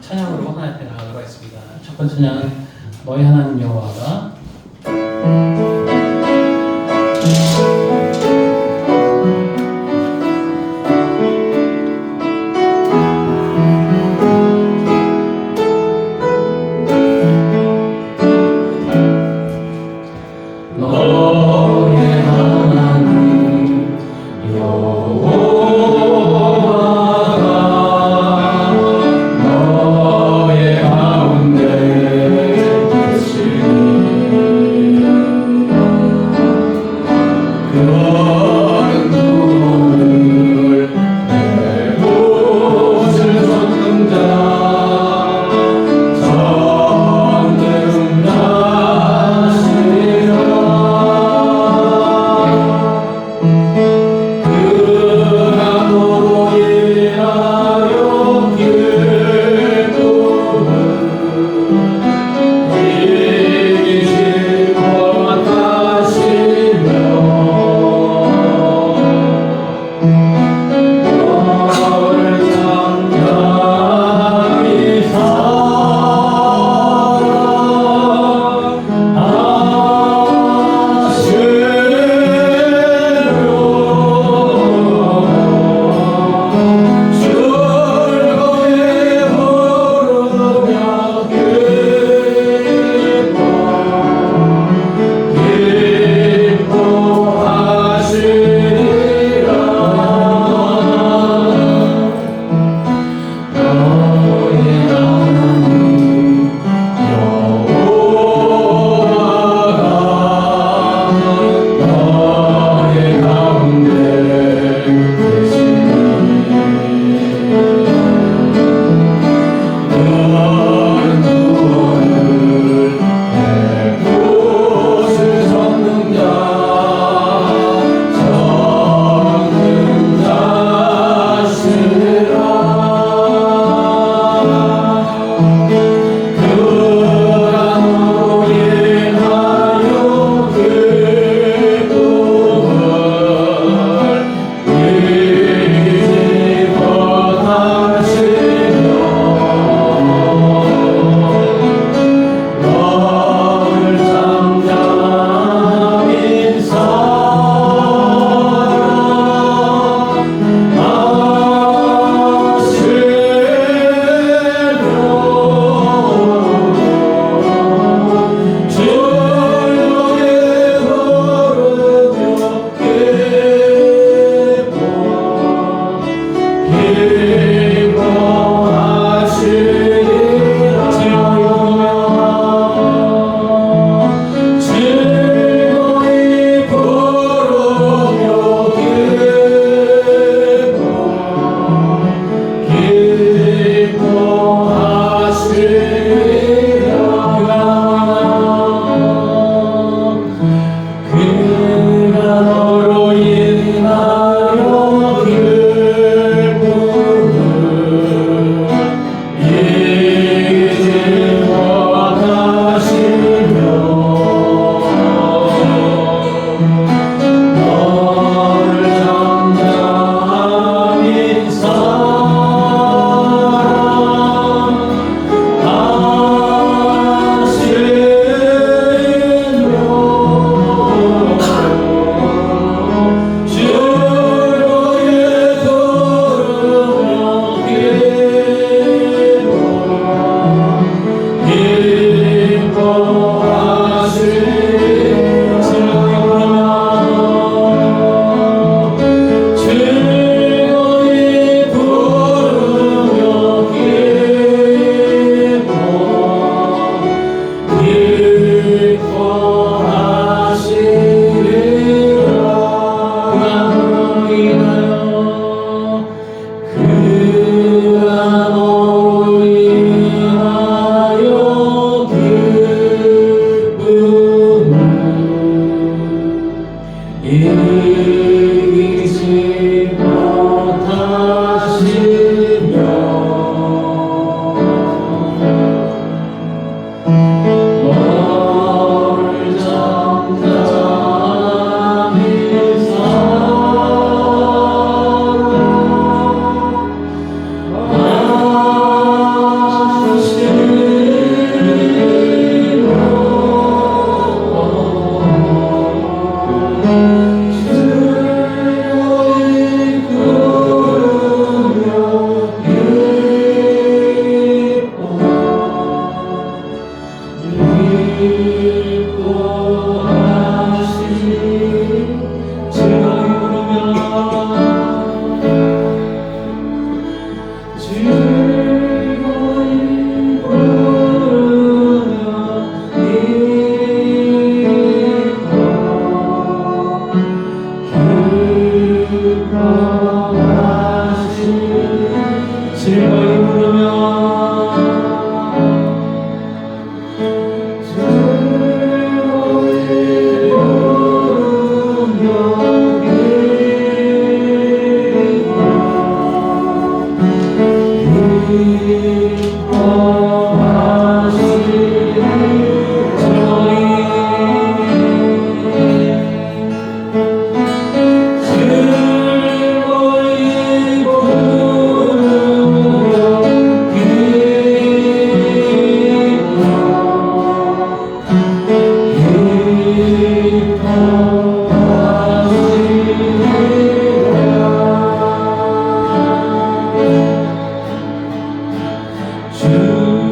찬양으로 하나님께 나가도록 하겠습니다. 첫 번째 찬양은 너희 하나님 여호와가 주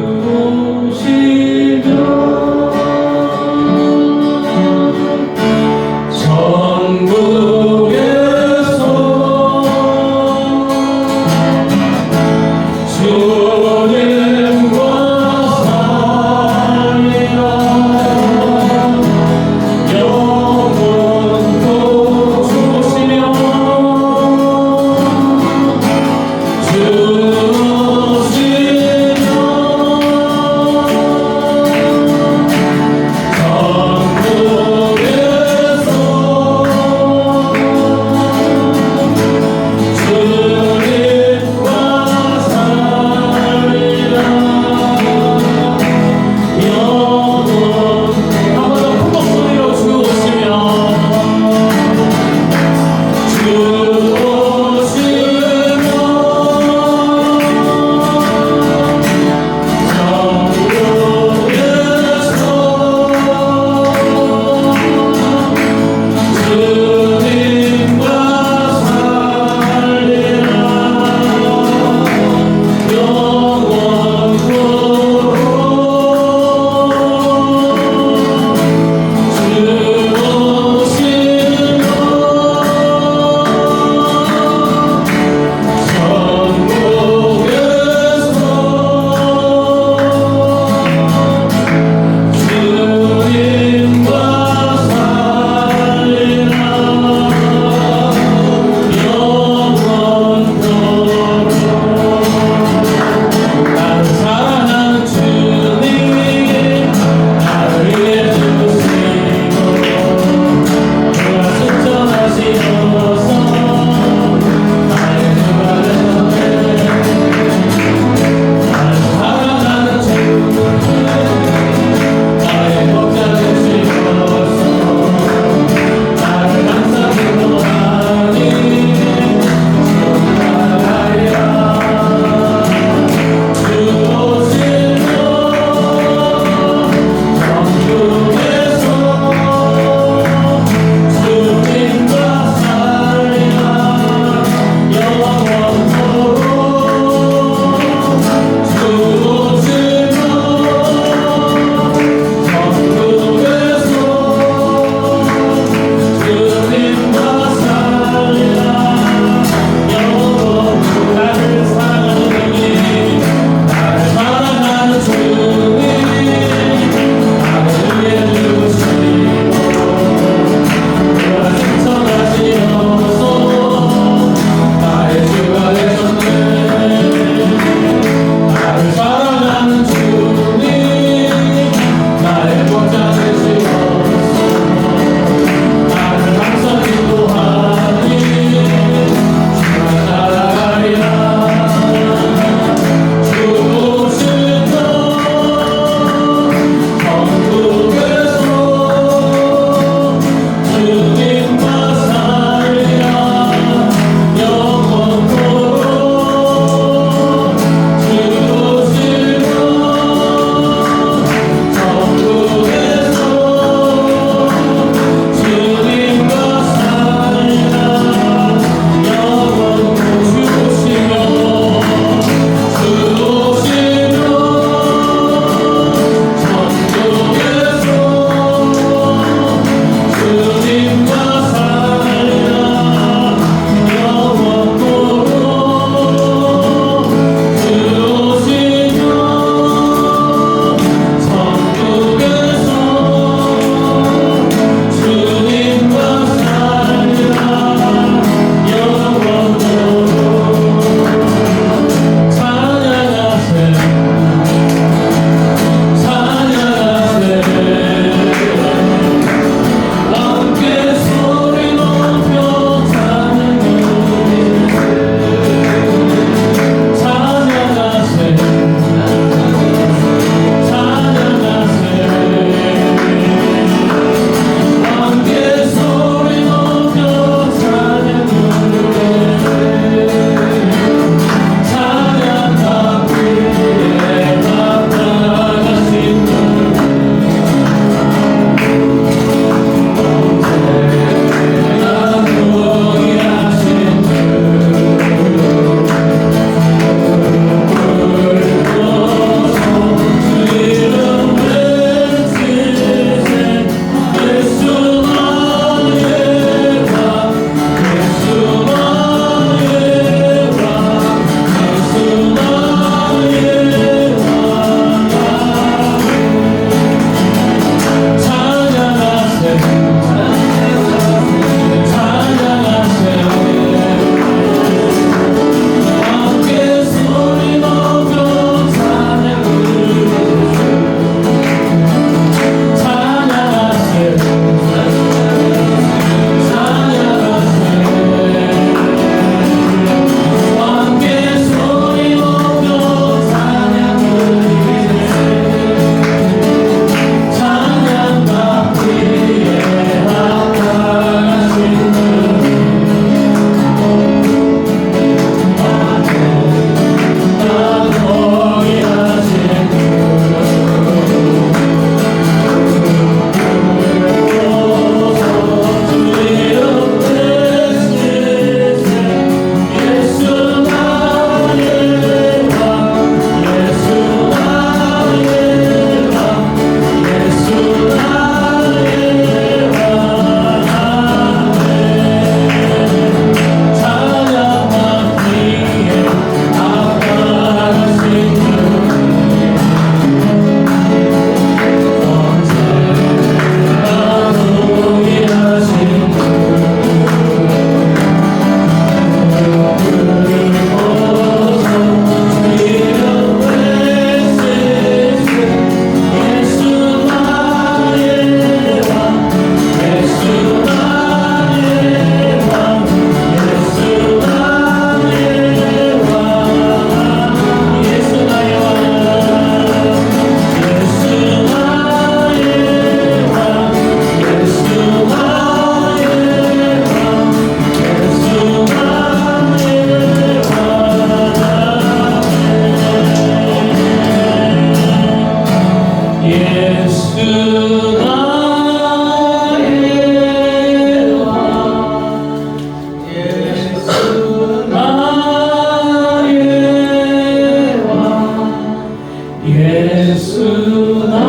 예수 나의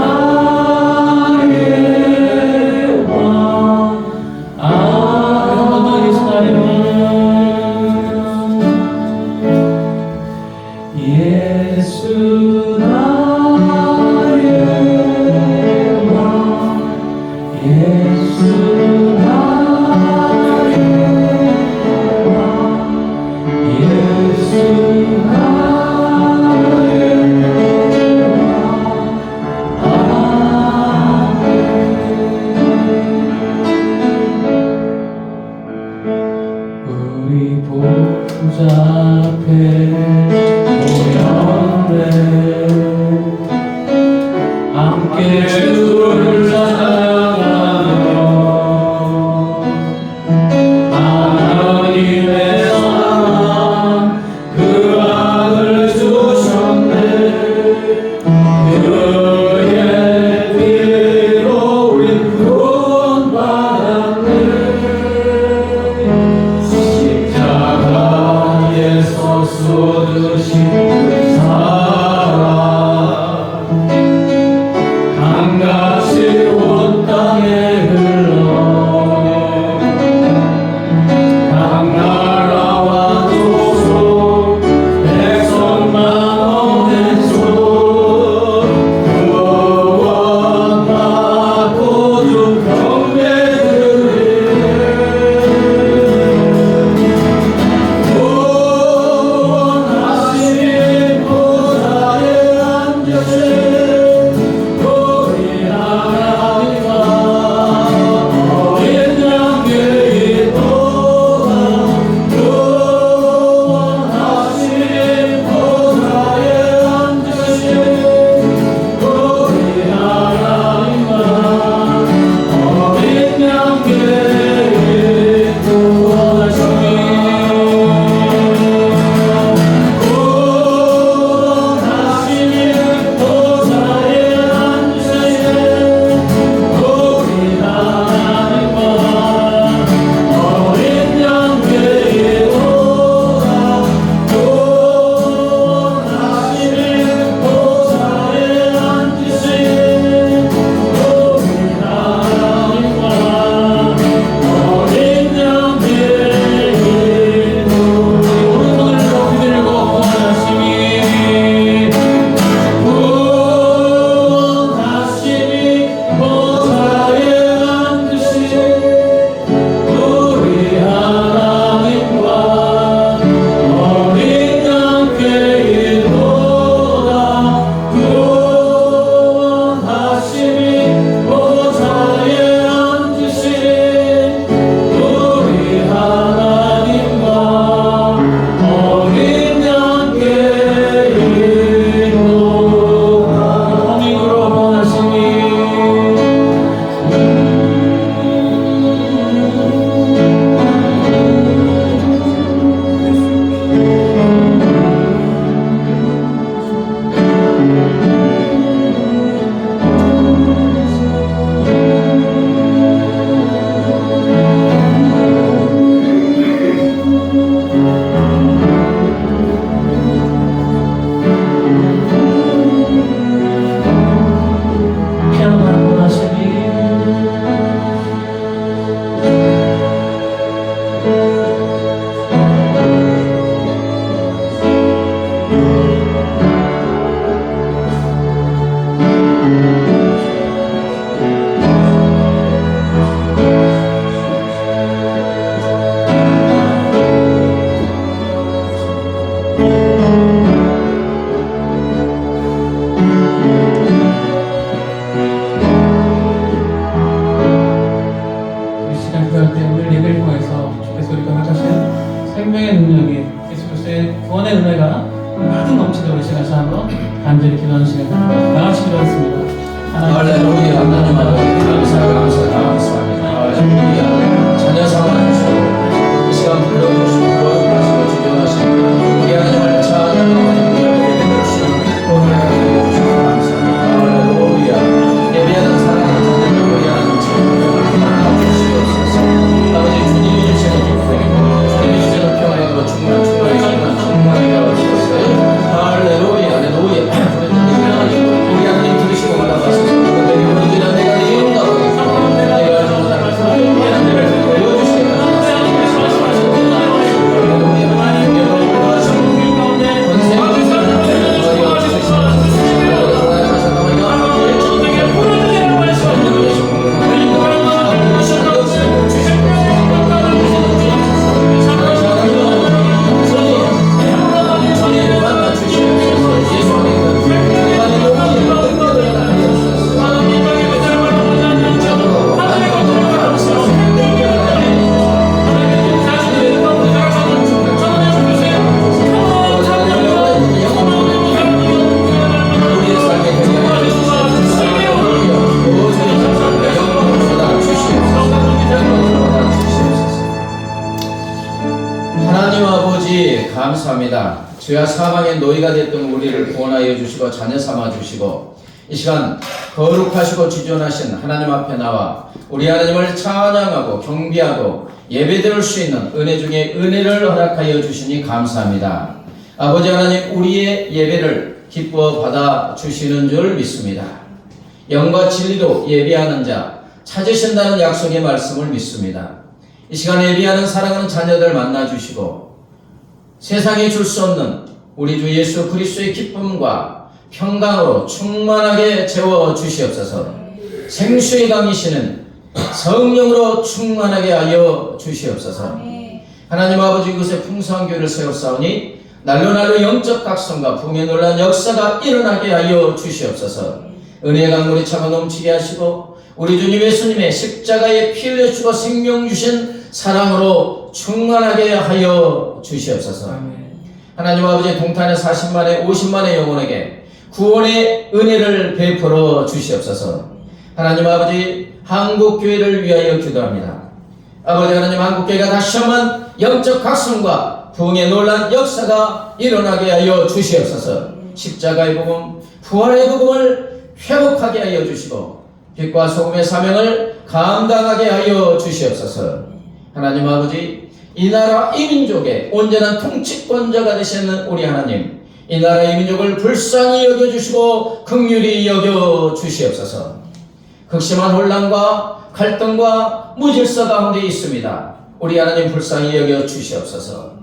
왕. 한 번 더 예수 나의 왕. 예수 나의 왕. 예수 나의 왕. 예수 우리 보좌 앞에 모였네. 함께 주를 찬양하며 하나님의 사랑 그 아들 주셨네. 그의 피로 우린 구원받았네. 십자가에서 쏟으신 사랑 강같이 온 땅에 흘러 각 나라와 족속 백성만 어디서 구원받고 주 경배드리네. 구원하신 보좌에 앉으신 우리 하나님과 어린 양께 기도하. 구원하신 보좌에 앉으신 우리 하나님과 어린 양께 기도하시니 구원하시니 보좌에 앉으신 우리 하나님과 어린 양께 기도하. 구원하시니 보좌에 앉으신 우리 하나님과 어린 양께 기도하. 오른손을 높이 들고 구원하시니 구원하시니 보좌에 앉으신 우리 하나님과 어린 양께 기도하. 구원하시니 보좌에 앉으신 우리 하나님과 어린 양께 기도하. 성령으로 원하시니 피아노만 원하시니 이 시간 기도할 때 오늘 예배를 통해서 주께서 우리가 허락하신 생명의 능력이 예수 그리스도의 구원의 은혜가 가득 넘치도록 이 시간에서 한번 간절히 기도하는 시간 다 같이 기도하겠습니다. 할렐루야. 하나님 아버지 감사합니다. 할렐루야. 자녀 삼아 주시고 이 시간 불러주시고 거룩하시고 주변하시고 우리 하나님을 찬양하고 예배를 주시고 고백하여 주시고 감사합니다. 할렐루야. 예배하는 사랑하는 자녀들 우리 하나님 찬양하고 주시옵소서. 아버지 주님이 주시는 기쁨이고 주님이 주시는 평안이고 충만히 하옵소서. 할렐루야. 할렐루야. 우리 주님이 주야 사망의 노예가 됐던 우리를 구원하여 주시고 자녀 삼아 주시고 이 시간 거룩하시고 지존하신 하나님 앞에 나와 우리 하나님을 찬양하고 경배하고 예배드릴 수 있는 은혜 중에 은혜를 허락하여 주시니 감사합니다. 아버지 하나님, 우리의 예배를 기뻐 받아 주시는 줄 믿습니다. 영과 진리로 예배하는 자 찾으신다는 약속의 말씀을 믿습니다. 이 시간에 예배하는 사랑하는 자녀들 만나 주시고 세상에 줄 수 없는 우리 주 예수 그리스도의 기쁨과 평강으로 충만하게 채워 주시옵소서. 생수의 강이시는 성령으로 충만하게 하여 주시옵소서. 하나님 아버지, 이곳에 풍성한 교회를 세웠사오니 날로 영적 각성과 부흥의 놀라운 역사가 일어나게 하여 주시옵소서. 은혜의 강물이 차고 넘치게 하시고 우리 주님 예수님의 십자가에 피 흘려주고 생명 주신 사랑으로 충만하게 하여 주시옵소서. 하나님 아버지, 동탄의 40만의 50만의 영혼에게 구원의 은혜를 베풀어 주시옵소서. 하나님 아버지, 한국교회를 위하여 기도합니다. 아버지 하나님, 한국교회가 다시 한번 영적 각성과 부흥의 놀란 역사가 일어나게 하여 주시옵소서. 십자가의 복음, 부활의 복음을 회복하게 하여 주시고 빛과 소금의 사명을 감당하게 하여 주시옵소서. 하나님 아버지, 이 나라 이 민족의 온전한 통치권자가 되시는 우리 하나님, 이 나라 이 민족을 불쌍히 여겨주시고 긍휼히 여겨주시옵소서. 극심한 혼란과 갈등과 무질서 가운데 있습니다. 우리 하나님 불쌍히 여겨주시옵소서.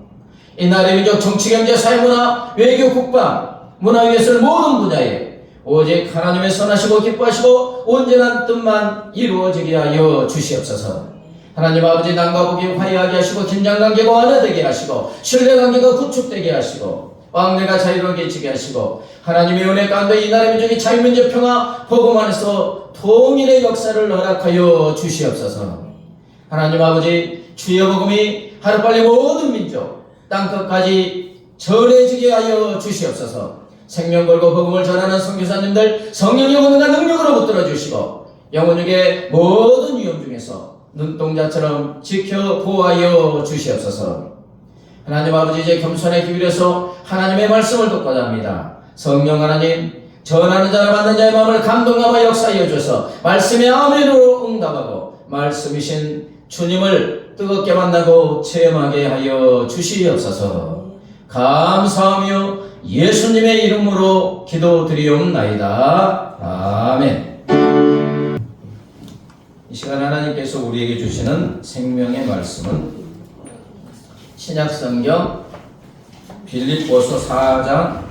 이 나라의 민족 정치, 경제, 사회문화, 외교, 국방, 문화예술 모든 분야에 오직 하나님의 선하시고 기뻐하시고 온전한 뜻만 이루어지게 하여 주시옵소서. 하나님 아버지, 남과 북이 화해하게 하시고 긴장관계가 완화되게 하시고 신뢰관계가 구축되게 하시고 왕래가 자유롭게 지게 하시고 하나님의 은혜 가운데 이 나라의 민족이 자유민주 평화 복음 안에서 통일의 역사를 허락하여 주시옵소서. 하나님 아버지, 주의 복음이 하루빨리 모든 민족 땅끝까지 전해지게 하여 주시옵소서. 생명 걸고 복음을 전하는 선교사님들 성령의 권능과 능력으로 붙들어 주시고 영혼에게 모든 위험 중에서 눈동자처럼 지켜 보호하여 주시옵소서. 하나님 아버지, 이제 겸손에 기울여서 하나님의 말씀을 듣고자 합니다. 성령 하나님, 전하는 자를 받는 자의 마음을 감동하고 역사하여 주셔서 말씀의 아멘으로 응답하고 말씀이신 주님을 뜨겁게 만나고 체험하게 하여 주시옵소서. 감사하며 예수님의 이름으로 기도드리옵나이다. 아멘. 이 시간 하나님께서 우리에게 주시는 생명의 말씀은 신약성경 빌립보서 4장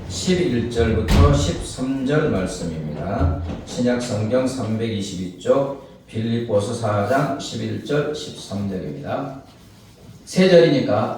11절부터 13절 말씀입니다. 신약성경 322쪽 빌립보서 4장 11절 13절입니다. 세 절이니까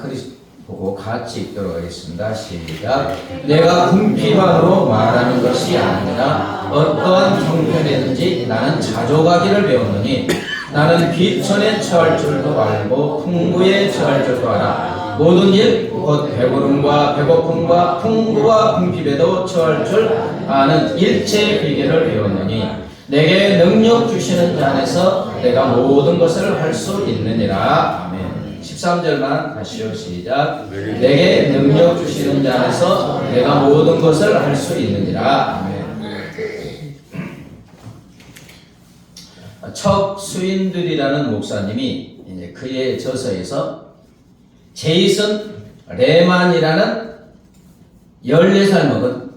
보고 같이 읽도록 하겠습니다. 시작. 내가 궁핍함으로 말하는 것이 아니라 어떠한 형편이든지 나는 자족하기를 배웠느니 나는 비천에 처할 줄도 알고 풍부에 처할 줄도 알아. 모든 일 곧 배부름과 배고픔과 풍부와 궁핍에도 처할 줄 아는 일체의 비결을 배웠느니 내게 능력 주시는 자 안에서 내가 모든 것을 할 수 있느니라. 아멘. 13절만 다시요. 시작. 내게 능력 주시는 자 안에서 내가 모든 것을 할 수 있느니라. 아멘. 척 수인들이라는 목사님이 이제 그의 저서에서 제이슨 레만이라는 14살 먹은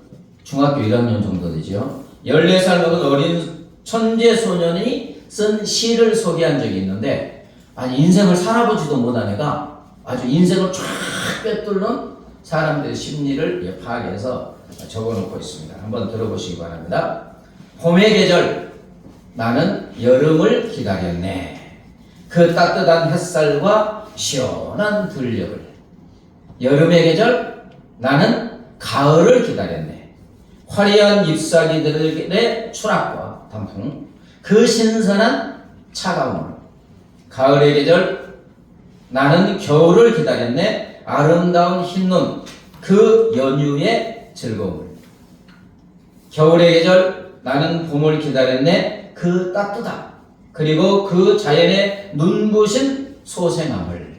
중학교 1학년 정도 되죠. 14살 먹은 어린 천재 소년이 쓴 시를 소개한 적이 있는데, 아니 인생을 살아보지도 못한 애가 아주 인생을 쫙 꿰뚫는 사람들의 심리를 파악해서 적어놓고 있습니다. 한번 들어보시기 바랍니다. 봄의 계절, 나는 여름을 기다렸네. 그 따뜻한 햇살과 시원한 들녘을. 여름의 계절, 나는 가을을 기다렸네. 화려한 잎사귀들의 추락과 단풍, 그 신선한 차가움을. 가을의 계절, 나는 겨울을 기다렸네. 아름다운 흰눈, 그 연휴의 즐거움을. 겨울의 계절, 나는 봄을 기다렸네. 그 따뜻함, 그리고 그 자연의 눈부신 소생함을.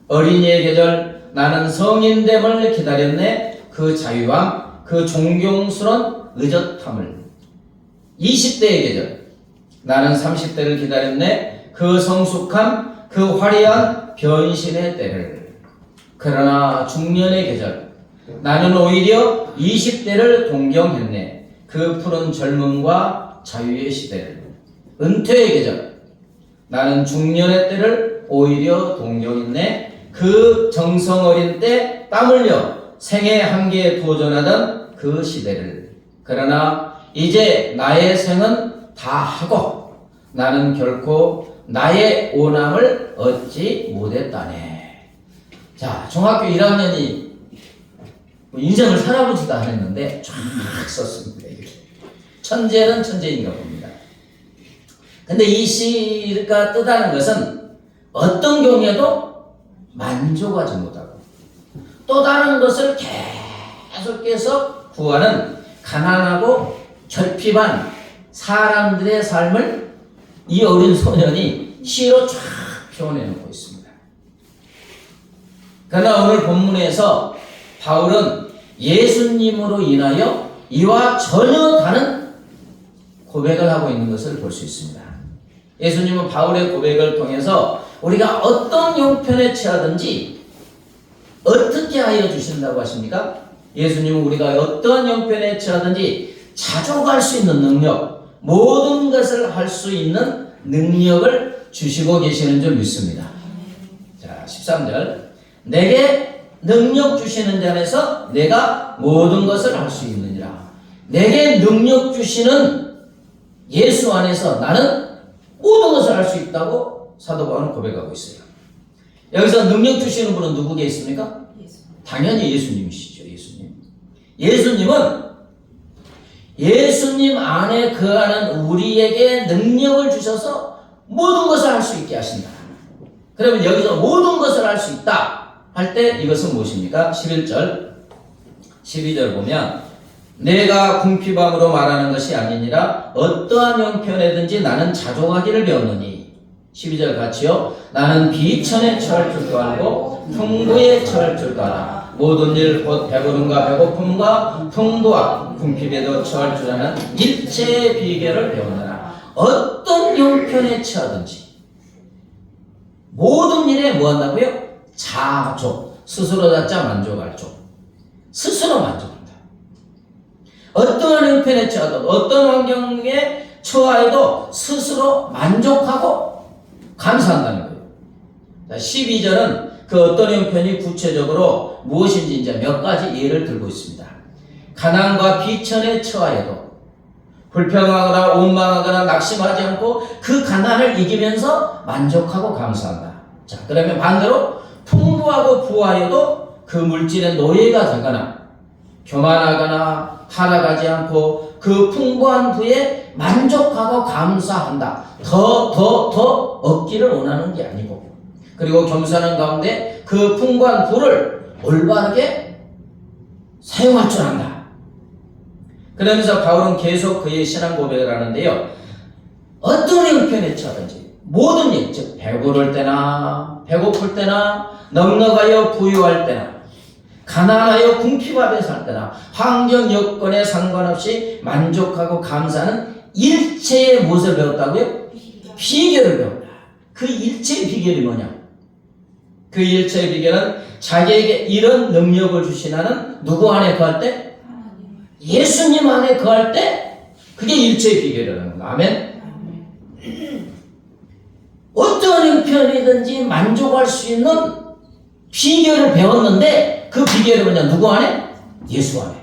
어린이의 계절, 나는 성인됨을 기다렸네. 그 자유함, 그 존경스러운 의젓함을. 20대의 계절. 나는 30대를 기다렸네. 그 성숙함, 그 화려한 변신의 때를. 그러나 중년의 계절. 나는 오히려 20대를 동경했네. 그 푸른 젊음과 자유의 시대를. 은퇴의 계절. 나는 중년의 때를 오히려 동경했네. 그 정성 어린 때 땀 흘려 생의 한계에 도전하던 그 시대를. 그러나 이제 나의 생은 다 하고 나는 결코 나의 오남을 얻지 못했다네. 자, 중학교 1학년이 인생을 살아보지도 않았는데 쫙 썼습니다. 천재는 천재인가 봅니다. 근데 이 시가 뜻하는 것은 어떤 경우에도 만족하지 못하고 또 다른 것을 계속해서 구하는 가난하고 결핍한 사람들의 삶을 이 어린 소년이 시로 쫙 표현해놓고 있습니다. 그러나 오늘 본문에서 바울은 예수님으로 인하여 이와 전혀 다른 고백을 하고 있는 것을 볼 수 있습니다. 예수님은 바울의 고백을 통해서 우리가 어떤 형편에 처하든지 어떻게 하여 주신다고 하십니까? 예수님은 우리가 어떤 형편에 처하든지 자족할 수 있는 능력, 모든 것을 할 수 있는 능력을 주시고 계시는 줄 믿습니다. 자, 13절. 내게 능력 주시는 자에서 내가 모든 것을 할 수 있느니라. 내게 능력 주시는 예수 안에서 나는 모든 것을 할 수 있다고 사도 바울은 고백하고 있어요. 여기서 능력 주시는 분은 누구겠습니까? 당연히 예수님이시죠. 예수님은 예수님 안에 거하는 우리에게 능력을 주셔서 모든 것을 할 수 있게 하신다. 그러면 여기서 모든 것을 할 수 있다 할 때 이것은 무엇입니까? 11절 12절 보면 내가 궁핍함으로 말하는 것이 아니니라 어떠한 형편에든지 나는 자족하기를 배웠느니 12절 같이요. 나는 비천에 처할 줄도 알고 풍부에 처할 줄도 알아. 모든 일 곧 배부름과 배고픔과 풍부와 궁핍에도 처할 줄 아는 일체의 비결을 배우느라. 어떤 형편에 처하든지 모든 일에 뭐 한다고요? 자족. 스스로 자자 만족할 족. 스스로 만족한다. 어떠한 형편에 처하든 어떤 환경에 처하여도 스스로 만족하고 감사한다는 거예요. 자, 12절은 그 어떤 형편이 구체적으로 무엇인지 이제 몇 가지 예를 들고 있습니다. 가난과 비천에 처하여도 불평하거나 원망하거나 낙심하지 않고 그 가난을 이기면서 만족하고 감사한다. 자, 그러면 반대로 풍부하고 부하여도 그 물질의 노예가 되거나 교만하거나 타락하지 않고 그 풍부한 부에 만족하고 감사한다. 더 얻기를 원하는 게 아니고, 그리고 겸손한 가운데 그 풍부한 부를 올바르게 사용할 줄 안다. 그러면서 바울은 계속 그의 신앙 고백을 하는데요. 어떤 형편에 처하든지 모든 일, 즉 배부를 때나 배고플 때나 넉넉하여 부유할 때나 가난하여 궁핍하게 살 때나 환경 여건에 상관없이 만족하고 감사하는 일체의 무엇을 배웠다고요? 비결을 배운다. 그 일체의 비결이 뭐냐? 그 일체의 비결은 자기에게 이런 능력을 주시나는 누구 안에 거할 때? 예수님 안에 거할 때 그게 일체의 비결이라는 겁니다. 아멘? 어떤 형편이든지 만족할 수 있는 비결을 배웠는데 그 비결이 뭐냐? 누구 안에? 예수 안에.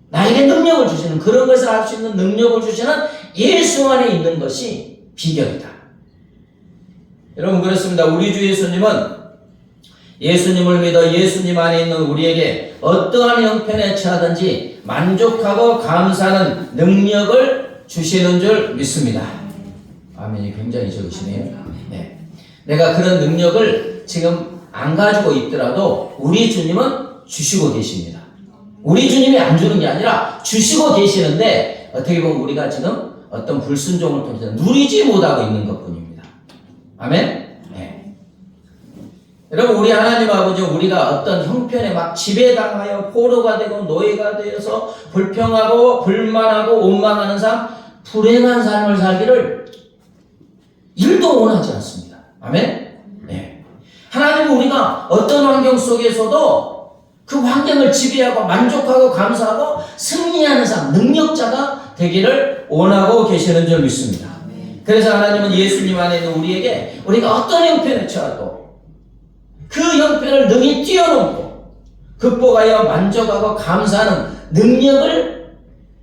나에게 능력을 주시는, 그런 것을 할 수 있는 능력을 주시는 예수 안에 있는 것이 비결이다. 여러분, 그렇습니다. 우리 주 예수님은 예수님을 믿어 예수님 안에 있는 우리에게 어떠한 형편에 처하든지 만족하고 감사하는 능력을 주시는 줄 믿습니다. 아멘이 굉장히 적으시네요. 네. 내가 그런 능력을 지금 안 가지고 있더라도 우리 주님은 주시고 계십니다. 우리 주님이 안 주는 게 아니라 주시고 계시는데 어떻게 보면 우리가 지금 어떤 불순종을 통해서 누리지 못하고 있는 것 뿐입니다. 아멘? 네. 여러분, 우리 하나님 아버지, 우리가 어떤 형편에 막 지배당하여 포로가 되고 노예가 되어서 불평하고 불만하고 원망하는 삶, 불행한 삶을 살기를 1도 원하지 않습니다. 아멘? 네. 하나님은 우리가 어떤 환경 속에서도 그 환경을 지배하고 만족하고 감사하고 승리하는 삶, 능력자가 되기를 원하고 계시는 줄 믿습니다. 그래서 하나님은 예수님 안에 있는 우리에게 우리가 어떤 형편에 처해도 그 형편을 능히 뛰어넘고 극복하여 만족하고 감사하는 능력을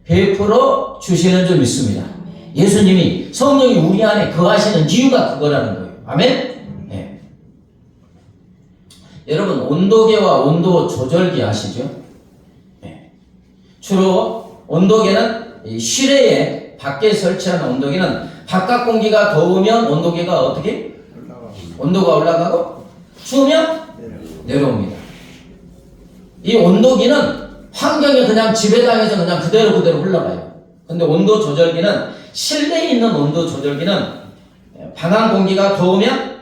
베풀어 주시는 줄 믿습니다. 예수님이 성령이 우리 안에 거하시는 이유가 그거라는 거예요. 아멘? 네. 여러분, 온도계와 온도 조절기 아시죠? 네. 주로 온도계는 이 실외에 밖에 설치하는 온도계는 바깥 공기가 더우면 온도계가 어떻게? 온도가 올라가고 추우면 내려옵니다. 이 온도계는 환경에 그냥 지배당해서 그냥 그대로 흘러가요. 근데 온도 조절기는 실내에 있는 온도 조절기는 방한 공기가 더우면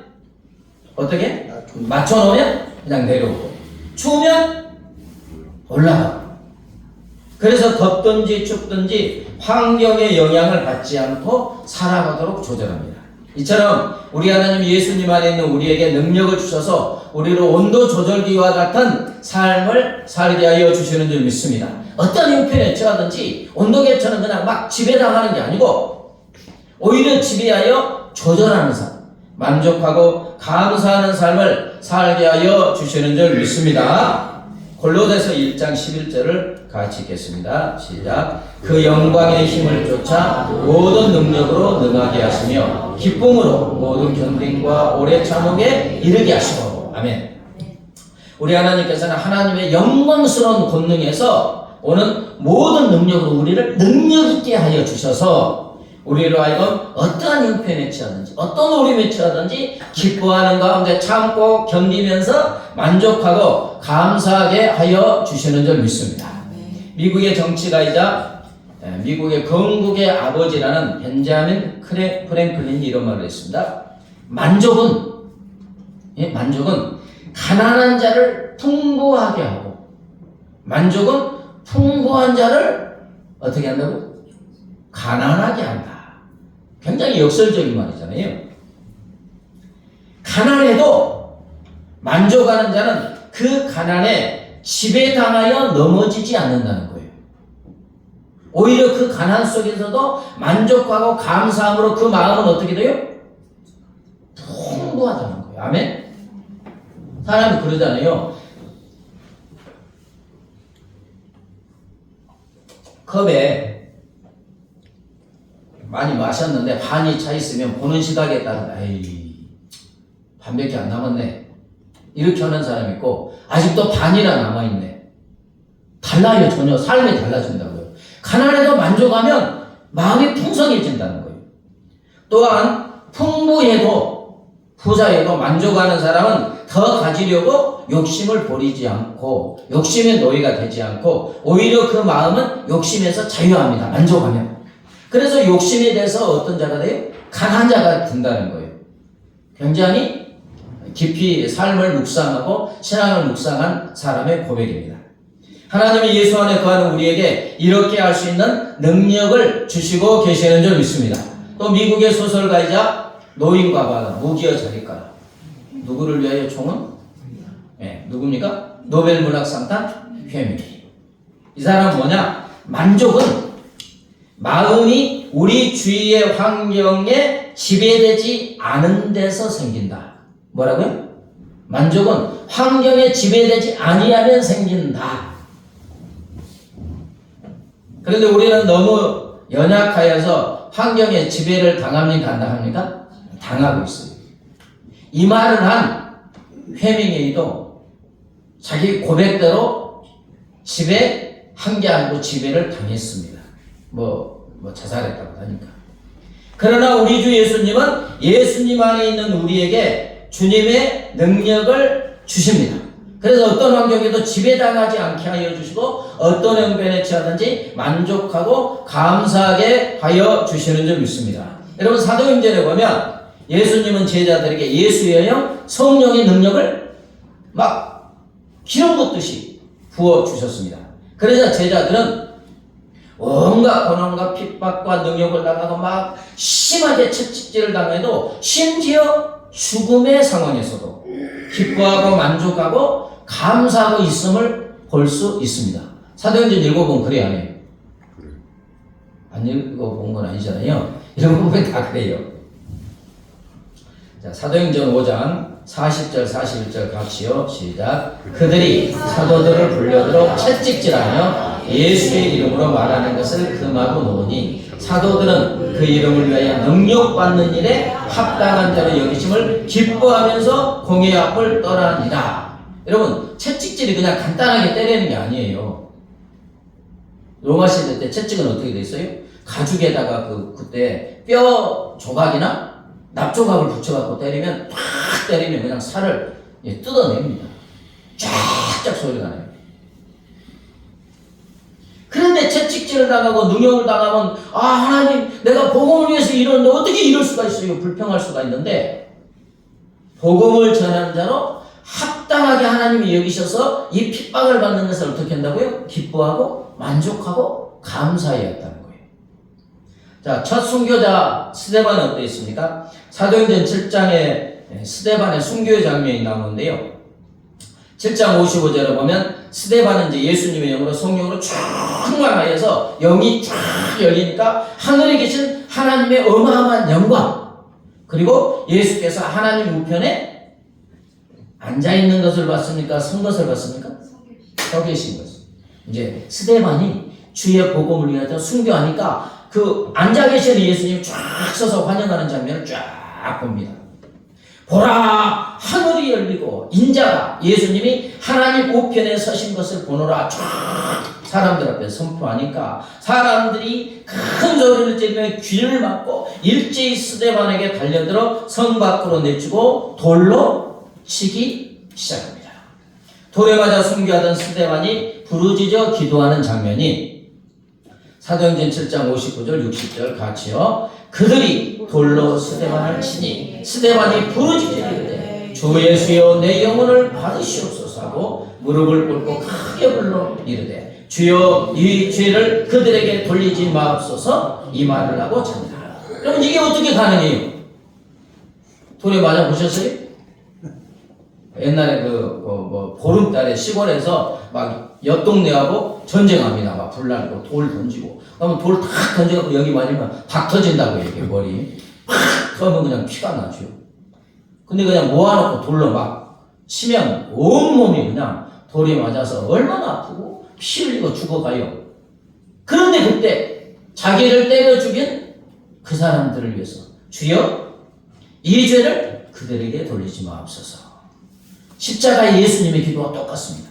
어떻게? 맞춰놓으면 그냥 내려오고 추우면 올라가고 그래서 덥든지 춥든지 환경의 영향을 받지 않고 살아가도록 조절합니다. 이처럼 우리 하나님 예수님 안에 있는 우리에게 능력을 주셔서 우리를 온도 조절기와 같은 삶을 살게 하여 주시는 줄 믿습니다. 어떤 형편에 처하든지 온도계처럼 그냥 막 지배당하는 게 아니고 오히려 지배하여 조절하는 삶, 만족하고 감사하는 삶을 살게 하여 주시는 줄 믿습니다. 골로새서 1장 11절을 같이 읽겠습니다. 시작. 그 영광의 힘을 쫓아 모든 능력으로 능하게 하시며 기쁨으로 모든 견딘과 오래 참음에 이르게 하시고. 아멘. 우리 하나님께서는 하나님의 영광스러운 권능에서 오는 모든 능력으로 우리를 능력 있게 하여 주셔서 우리로 하여금 어떠한 형편에 처하든지 어떤 어려움에 처하든지 기뻐하는 가운데 참고 견디면서 만족하고 감사하게 하여 주시는 줄 믿습니다. 미국의 정치가이자 미국의 건국의 아버지라는 벤자민 프랭클린이 이런 말을 했습니다. 만족은 가난한 자를 풍부하게 하고 만족은 풍부한 자를 어떻게 한다고? 가난하게 한다. 굉장히 역설적인 말이잖아요. 가난해도 만족하는 자는 그 가난에 지배당하여 넘어지지 않는다는 거예요. 오히려 그 가난 속에서도 만족하고 감사함으로 그 마음은 어떻게 돼요? 풍부하다는 거예요. 아멘? 사람이 그러잖아요. 컵에 많이 마셨는데 반이 차 있으면 보는 시각에 따라 에이 반밖에 안 남았네 이렇게 하는 사람이 있고 아직도 반이나 남아있네. 달라요. 전혀 삶이 달라진다고요. 가난해도 만족하면 마음이 풍성해진다는 거예요. 또한 풍부해도 부자해도 만족하는 사람은 더 가지려고 욕심을 버리지 않고 욕심의 노예가 되지 않고 오히려 그 마음은 욕심에서 자유합니다. 만족하면. 그래서 욕심에 대해서 어떤 자가 돼요? 강한 자가 된다는 거예요. 굉장히 깊이 삶을 묵상하고 신앙을 묵상한 사람의 고백입니다. 하나님이 예수 안에 거하는 우리에게 이렇게 할 수 있는 능력을 주시고 계시는 줄 믿습니다. 또 미국의 소설가이자 노인과 바다, 무기여 자리가라. 누구를 위하여 총은? 네, 누굽니까? 노벨 문학상단 회미. 이 사람은 뭐냐? 만족은 마음이 우리 주위의 환경에 지배되지 않은 데서 생긴다. 뭐라고요? 만족은 환경에 지배되지 아니하면 생긴다. 그런데 우리는 너무 연약하여서 환경에 지배를 당합니까? 안 당합니까? 당하고 있어요. 이 말을 한 해밍웨이도 자기 고백대로 지배한 게 아니고 지배를 당했습니다. 자살했다고 하니까. 그러나 우리 주 예수님은 예수님 안에 있는 우리에게 주님의 능력을 주십니다. 그래서 어떤 환경에도 지배당하지 않게 하여 주시고 어떤 형편에 처하든지 만족하고 감사하게 하여 주시는 줄 믿습니다. 여러분 사도행전에 보면 예수님은 제자들에게 예수의 영 성령의 능력을 막 기름 붓듯이 부어주셨습니다. 그래서 제자들은 온갖 고난과 핍박과 능욕을 당하고 막 심하게 채찍질을 당해도 심지어 죽음의 상황에서도 기뻐하고 만족하고 감사하고 있음을 볼 수 있습니다. 사도행전 읽어보면 그래야 해요. 안 읽어본 건 아니잖아요. 읽어보면 다 그래요. 자, 사도행전 5장 40절 41절 같이요. 시작. 그들이 사도들을 불려들어 채찍질하며 예수의 이름으로 말하는 것을 금하고 놓으니 사도들은 그 이름을 위하여 능력받는 일에 합당한 자로 여기심을 기뻐하면서 공의 앞을 떠나니라. 여러분, 채찍질이 그냥 간단하게 때리는 게 아니에요. 로마 시대 때 채찍은 어떻게 됐어요? 가죽에다가 그때 뼈 조각이나 납 조각을 붙여갖고 때리면 팍 때리면 그냥 살을 뜯어냅니다. 쫙쫙 소리가 나요. 그런데 채찍질을 당하고 능욕을 당하면 하나님 내가 복음을 위해서 이러는데 어떻게 이럴 수가 있어요? 불평할 수가 있는데 복음을 전하는 자로 합당하게 하나님이 여기셔서 이 핍박을 받는 것을 어떻게 한다고요? 기뻐하고 만족하고 감사해했다는 거예요. 자, 첫 순교자 스데반은 어떠했습니까? 사도행전 7장에 스데반의 순교의 장면이 나오는데요. 7장 55절에 보면 스데반은 이제 예수님의 영으로 성령으로 충만하여서 영이 쫙 열리니까 하늘에 계신 하나님의 어마어마한 영광, 그리고 예수께서 하나님 우편에 앉아있는 것을 봤습니까? 선 것을 봤습니까? 서 계신 것을. 이제 스데반이 주의 복음을 위하여 순교하니까 그 앉아 계시는 예수님이 쫙 서서 환영하는 장면을 쫙 봅니다. 보라, 하늘이 열리고 인자가 예수님이 하나님 우편에 서신 것을 보노라. 쫙 사람들 앞에 선포하니까 사람들이 큰 소리를 지르며 귀를 막고 일제히 스데반에게 달려들어 성 밖으로 내치고 돌로 치기 시작합니다. 돌에 맞아 순교하던 스데반이 부르짖어 기도하는 장면이 사도행전 7장 59절 60절 같이요. 그들이 돌로 스데반을 치니 스데반이 부르짖으되 주 예수여 내 영혼을 받으시옵소서 하고 무릎을 꿇고 크게 불러 이르되 주여 이 죄를 그들에게 돌리지 마옵소서 이 말을 하고 잡니다. 여러분, 이게 어떻게 가능해요? 돌에 맞아 보셨어요? 옛날에 보름달에 시골에서 막 옆 동네하고 전쟁합니다. 막 불나고 돌 던지고. 그러면 돌 탁 던져갖고 여기 맞으면 박 터진다고 얘기해요, 머리. 팍! 그러면 그냥 피가 나죠. 근데 그냥 모아놓고 돌로 막 치면 온몸이 그냥 돌에 맞아서 얼마나 아프고 피 흘리고 죽어가요. 그런데 그때 자기를 때려 죽인 그 사람들을 위해서 주여 이 죄를 그들에게 돌리지 마옵소서. 십자가의 예수님의 기도와 똑같습니다.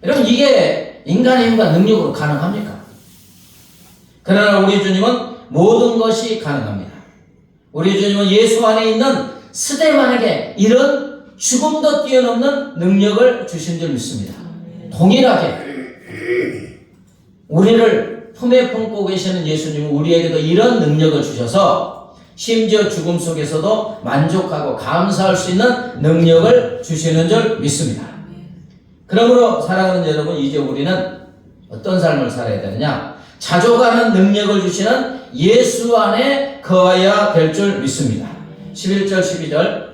여러분, 이게 인간의 힘과 능력으로 가능합니까? 그러나 우리 주님은 모든 것이 가능합니다. 우리 주님은 예수 안에 있는 스데반에게 이런 죽음도 뛰어넘는 능력을 주신 줄 믿습니다. 동일하게 우리를 품에 품고 계시는 예수님은 우리에게도 이런 능력을 주셔서 심지어 죽음 속에서도 만족하고 감사할 수 있는 능력을 주시는 줄 믿습니다. 그러므로 사랑하는 여러분, 이제 우리는 어떤 삶을 살아야 되느냐? 자족하는 능력을 주시는 예수 안에 거해야 될 줄 믿습니다. 11절 12절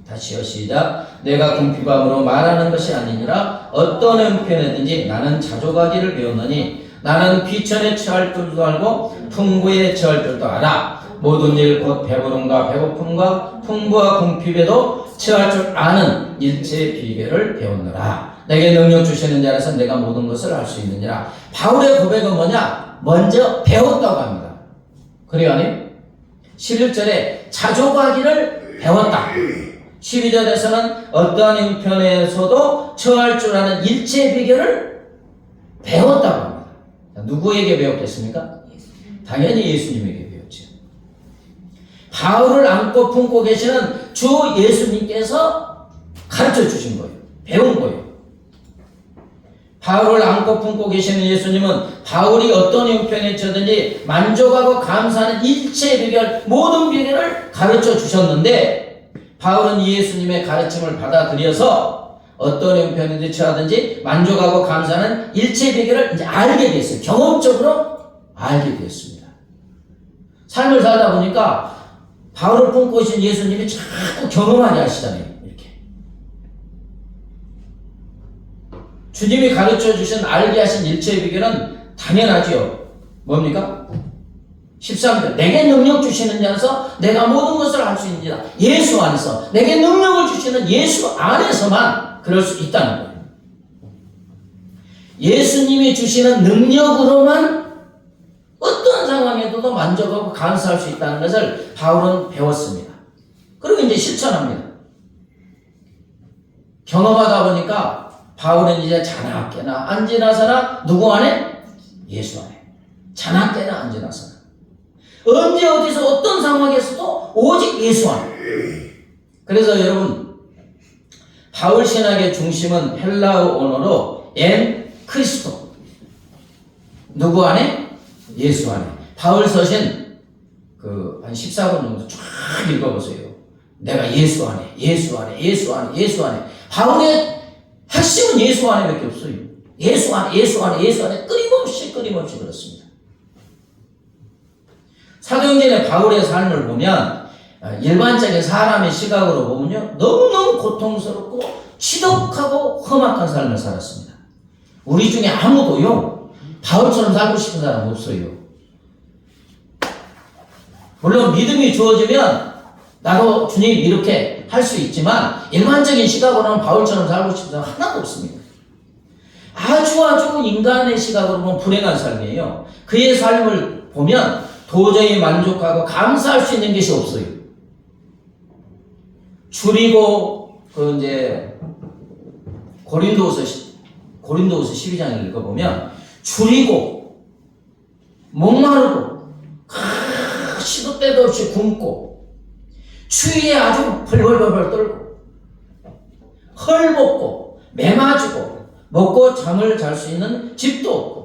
다시요. 시작. 내가 궁핍함으로 말하는 것이 아니니라 어떤 형편이든지 나는 자족하기를 배웠느니 나는 비천에 처할 줄도 알고 풍부에 처할 줄도 알아. 모든 일 곧 배부름과 배고픔과 풍부와 궁핍에도 처할 줄 아는 일체의 비결을 배웠노라. 내게 능력 주시는 자라서 내가 모든 것을 할 수 있느니라. 바울의 고백은 뭐냐? 먼저 배웠다고 합니다. 그래요, 아님? 11절에 자족하기를 배웠다. 12절에서는 어떠한 형편에서도 처할 줄 아는 일체의 비결을 배웠다고 합니다. 누구에게 배웠겠습니까? 당연히 예수님에게 배웠죠. 바울을 안고 품고 계시는 주 예수님께서 가르쳐 주신 거예요. 배운 거예요. 바울을 안고 품고 계시는 예수님은 바울이 어떤 형편에 처든지 만족하고 감사하는 일체의 비결, 모든 비결을 가르쳐 주셨는데 바울은 이 예수님의 가르침을 받아들여서 어떤 형편에 처하든지 만족하고 감사하는 일체의 비결을 이제 알게 됐어요. 경험적으로 알게 됐습니다. 삶을 살다 보니까 바울을 꿈꾸신 예수님이 자꾸 경험하게 하시잖아요. 이렇게 주님이 가르쳐 주신 알게 하신 일체의 비결은 당연하지요. 뭡니까? 13절 내게 능력 주시는 자에서 내가 모든 것을 할 수 있느니라. 예수 안에서 내게 능력을 주시는 예수 안에서만 그럴 수 있다는 거예요. 예수님이 주시는 능력으로만 어떤 상황에도 만족하고 감사할 수 있다는 것을 바울은 배웠습니다. 그리고 이제 실천합니다. 경험하다 보니까 바울은 이제 자나깨나 안지나서나 누구 안에? 예수 안에. 자나깨나 안지나서나. 언제 어디서 어떤 상황에서도 오직 예수 안에. 그래서 여러분 바울 신학의 중심은 헬라어 언어로 엔 크리스토. 누구 안에? 예수 안에. 바울 서신 한 14권 정도 쫙 읽어보세요. 내가 예수 안에, 예수 안에, 예수 안에, 예수 안에. 바울의 핵심은 예수 안에밖에 없어요. 예수 안에, 예수 안에, 예수 안에 끊임없이 그렇습니다. 사도행전의 바울의 삶을 보면 일반적인 사람의 시각으로 보면요 너무너무 고통스럽고 지독하고 험악한 삶을 살았습니다. 우리 중에 아무도요 바울처럼 살고 싶은 사람 없어요. 물론 믿음이 주어지면 나도 주님 이렇게 할 수 있지만 일반적인 시각으로는 바울처럼 살고 싶은 사람 하나도 없습니다. 아주 인간의 시각으로 보면 불행한 삶이에요. 그의 삶을 보면 도저히 만족하고 감사할 수 있는 것이 없어요. 줄이고 이제 고린도후서 12장을 읽어보면 줄이고 목마르고 시도 때도 없이 굶고 추위에 아주 벌벌벌 떨고 헐벗고 매맞고 먹고 잠을 잘 수 있는 집도 없고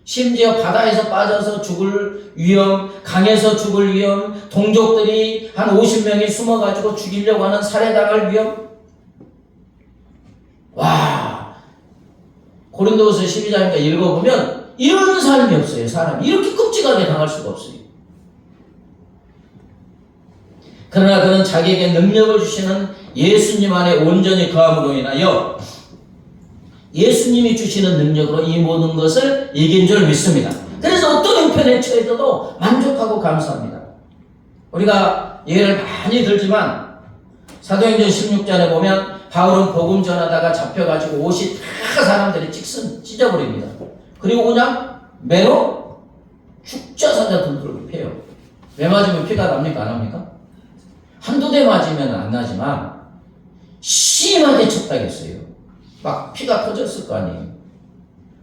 심지어 바다에서 빠져서 죽을 위험, 강에서 죽을 위험, 동족들이 한 50명이 숨어가지고 죽이려고 하는 살해당할 위험. 와, 고린도후서 12장이니까 읽어보면 이런 삶이 없어요. 사람이 이렇게 끔찍하게 당할 수가 없어요. 그러나 그는 자기에게 능력을 주시는 예수님 안에 온전히 거함으로 인하여 예수님이 주시는 능력으로 이 모든 것을 이긴 줄 믿습니다. 그래서 어떤 형편에 처해도 만족하고 감사합니다. 우리가 예를 많이 들지만 사도행전 16장에 보면 바울은 복음 전하다가 잡혀가지고 옷이 다 사람들이 찢어버립니다. 그리고 그냥 매로 죽자사자 들들고 패요. 왜 맞으면 피가 납니까? 안 납니까? 한두 대 맞으면 안 나지만 심하게 쳤다겠어요. 막 피가 터졌을 거 아니에요.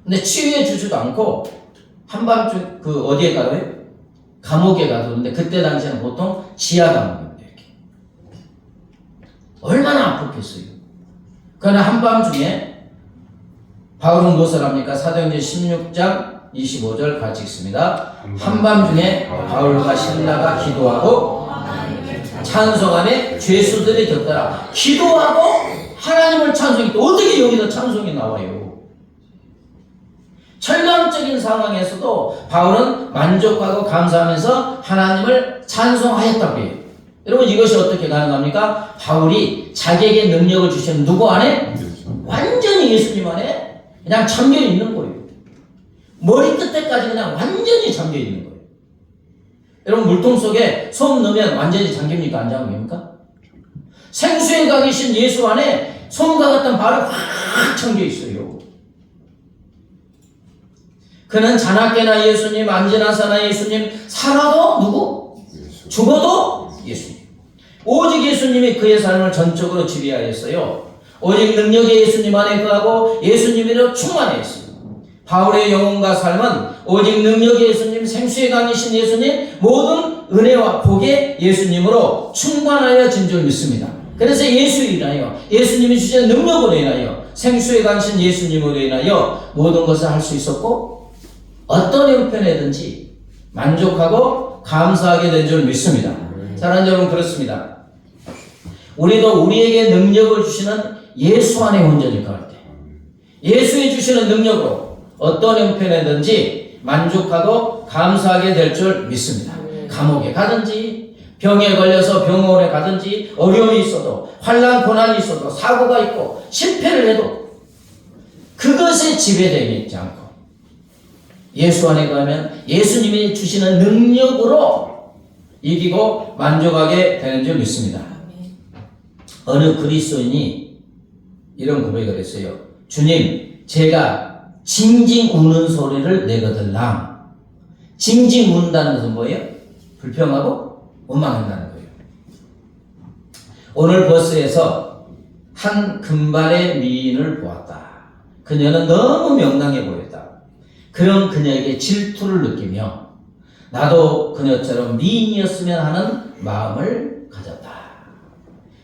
근데 치유해 주지도 않고 한밤중 어디에 가요? 감옥에 가두는데 그때 당시에는 보통 지하 감옥입니다. 이렇게. 얼마나 아팠겠어요. 그러나 한밤중에 바울은 무엇을 합니까? 사도행전 16장 25절 같이 읽습니다. 한밤중에 바울과 실라가 기도하고 찬송함에 죄수들이 듣더라. 기도하고 하나님을 찬송했다. 어떻게 여기서 찬송이 나와요? 절망적인 상황에서도 바울은 만족하고 감사하면서 하나님을 찬송하였다고 해요. 여러분 이것이 어떻게 가능합니까? 바울이 자기에게 능력을 주시는 누구 안에? 완전히 예수님 안에 그냥 잠겨 있는 거예요. 머리끝에까지 그냥 완전히 잠겨 있는 거예요. 여러분 물통 속에 솜 넣으면 완전히 잠깁니까? 안 잠깁니까? 생수에 가 계신 예수 안에 솜과 같은 발이 확 잠겨 있어요. 그는 자나깨나 예수님, 안지나사나 예수님, 살아도 누구? 죽어도 예수님. 오직 예수님이 그의 삶을 전적으로 지배하였어요. 오직 능력의 예수님 안에 거하고 예수님으로 충만했어요. 바울의 영혼과 삶은 오직 능력의 예수님, 생수의 강이신 예수님, 모든 은혜와 복의 예수님으로 충만하여진 줄 믿습니다. 그래서 예수로 인하여, 예수님이 주신 능력으로 인하여, 생수의 강이신 예수님으로 인하여 모든 것을 할 수 있었고 어떤 형편이든지 만족하고 감사하게 된 줄 믿습니다. 사랑하는 여러분, 그렇습니다. 우리도 우리에게 능력을 주시는 예수 안에 온전히 거할 때, 예수의 주시는 능력으로 어떤 형편이든지 만족하고 감사하게 될 줄 믿습니다. 감옥에 가든지 병에 걸려서 병원에 가든지 어려움이 있어도 환난 고난이 있어도 사고가 있고 실패를 해도 그것에 지배되어 있지 않고 예수 안에 가면 예수님이 주시는 능력으로 이기고 만족하게 되는 줄 믿습니다. 어느 그리스도인이 이런 고백을 했어요. 주님, 제가 징징 우는 소리를 내거들랑. 징징 운다는 것은 뭐예요? 불평하고 원망한다는 거예요. 오늘 버스에서 한 금발의 미인을 보았다. 그녀는 너무 명랑해 보였다. 그런 그녀에게 질투를 느끼며 나도 그녀처럼 미인이었으면 하는 마음을 가졌다.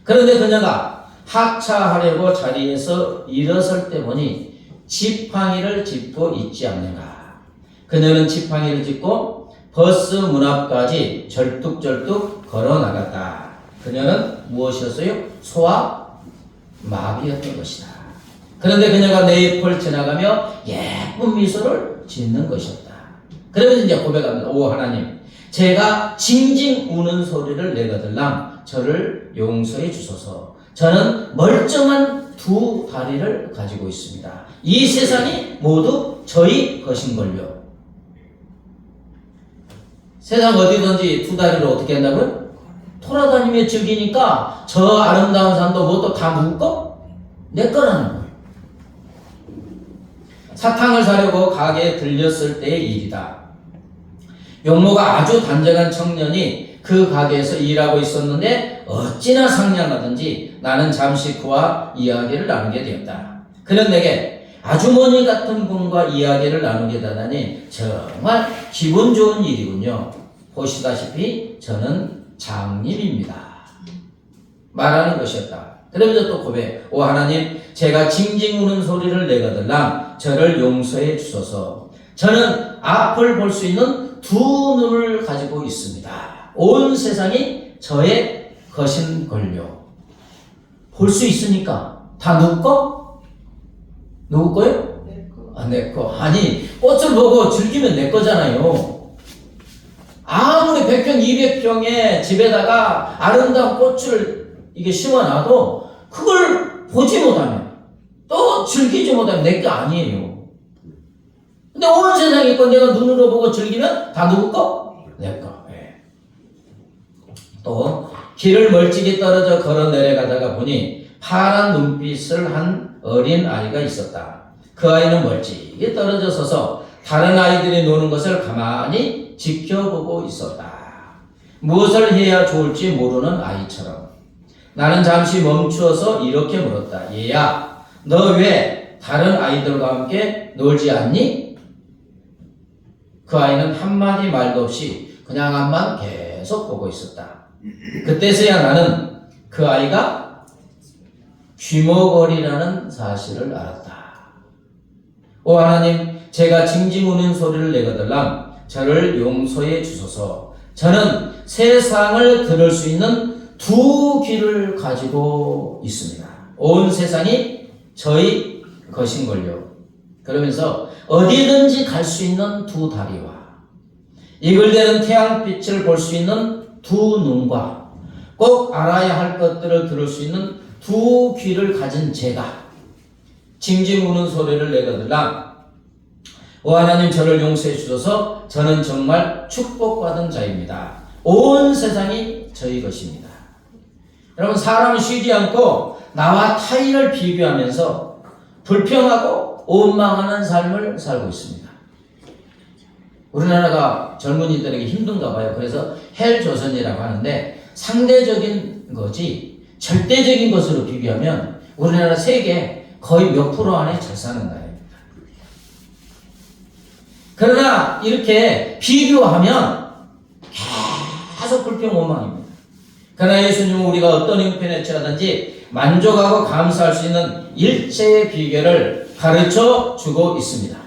그런데 그녀가 하차하려고 자리에서 일어설 때 보니 지팡이를 짚고 있지 않는가. 그녀는 지팡이를 짚고 버스 문 앞까지 절뚝절뚝 걸어 나갔다. 그녀는 무엇이었어요? 소아 마비였던 것이다. 그런데 그녀가 내 옆을 지나가며 예쁜 미소를 짓는 것이었다. 그러면서 이제 고백합니다. 오 하나님, 제가 징징 우는 소리를 내거들랑 저를 용서해 주소서. 저는 멀쩡한 두 다리를 가지고 있습니다. 이 세상이 모두 저희 것인걸요. 세상 어디든지 두 다리로 어떻게 한다고요? 돌아다니며 즐기니까 저 아름다운 산도 뭣도 다 누구 거? 내 거라는 거예요. 사탕을 사려고 가게에 들렸을 때의 일이다. 용모가 아주 단정한 청년이 그 가게에서 일하고 있었는데 어찌나 상냥하든지 나는 잠시 그와 이야기를 나누게 되었다. 그는 내게 아주머니 같은 분과 이야기를 나누게 되다니 정말 기분 좋은 일이군요. 보시다시피 저는 장님입니다. 말하는 것이었다. 그러면서 또 고백. 오 하나님, 제가 징징 우는 소리를 내거들랑 저를 용서해 주소서. 저는 앞을 볼 수 있는 두 눈을 가지고 있습니다. 온 세상이 저의 것인걸요. 볼 수 있으니까 다 누구 거? 누구 거요? 내 거. 아, 내 거. 아니, 꽃을 보고 즐기면 내 거잖아요. 아무리 100평, 200평의 집에다가 아름다운 꽃을 이게 심어놔도 그걸 보지 못하면 또 즐기지 못하면 내 거 아니에요. 근데 온 세상에 있고 내가 눈으로 보고 즐기면 다 누구 거? 내 거. 네. 또 길을 멀찍이 떨어져 걸어 내려가다가 보니 파란 눈빛을 한 어린 아이가 있었다. 그 아이는 멀찍이 떨어져 서서 다른 아이들이 노는 것을 가만히 지켜보고 있었다. 무엇을 해야 좋을지 모르는 아이처럼. 나는 잠시 멈추어서 이렇게 물었다. 얘야, 너 왜 다른 아이들과 함께 놀지 않니? 그 아이는 한마디 말도 없이 그냥 앞만 계속 보고 있었다. 그때서야 나는 그 아이가 귀머거리라는 사실을 알았다. 오 하나님, 제가 징징 우는 소리를 내거들랑 저를 용서해 주소서. 저는 세상을 들을 수 있는 두 귀를 가지고 있습니다. 온 세상이 저희 것인걸요. 그러면서 어디든지 갈 수 있는 두 다리와 이글대는 태양빛을 볼 수 있는 두 눈과 꼭 알아야 할 것들을 들을 수 있는 두 귀를 가진 제가 징징 우는 소리를 내거들랑 오 하나님, 저를 용서해 주셔서 저는 정말 축복받은 자입니다. 온 세상이 저희 것입니다. 여러분, 사람은 쉬지 않고 나와 타인을 비교하면서 불평하고 원망하는 삶을 살고 있습니다. 우리나라가 젊은이들에게 힘든가 봐요. 그래서 헬조선이라고 하는데 상대적인 거지 절대적인 것으로 비교하면 우리나라 세계 거의 몇 프로 안에 잘 사는 나라입니다. 그러나 이렇게 비교하면 계속 불평 원망입니다. 그러나 예수님은 우리가 어떤 형편에 처하든지 만족하고 감사할 수 있는 일체의 비결을 가르쳐 주고 있습니다.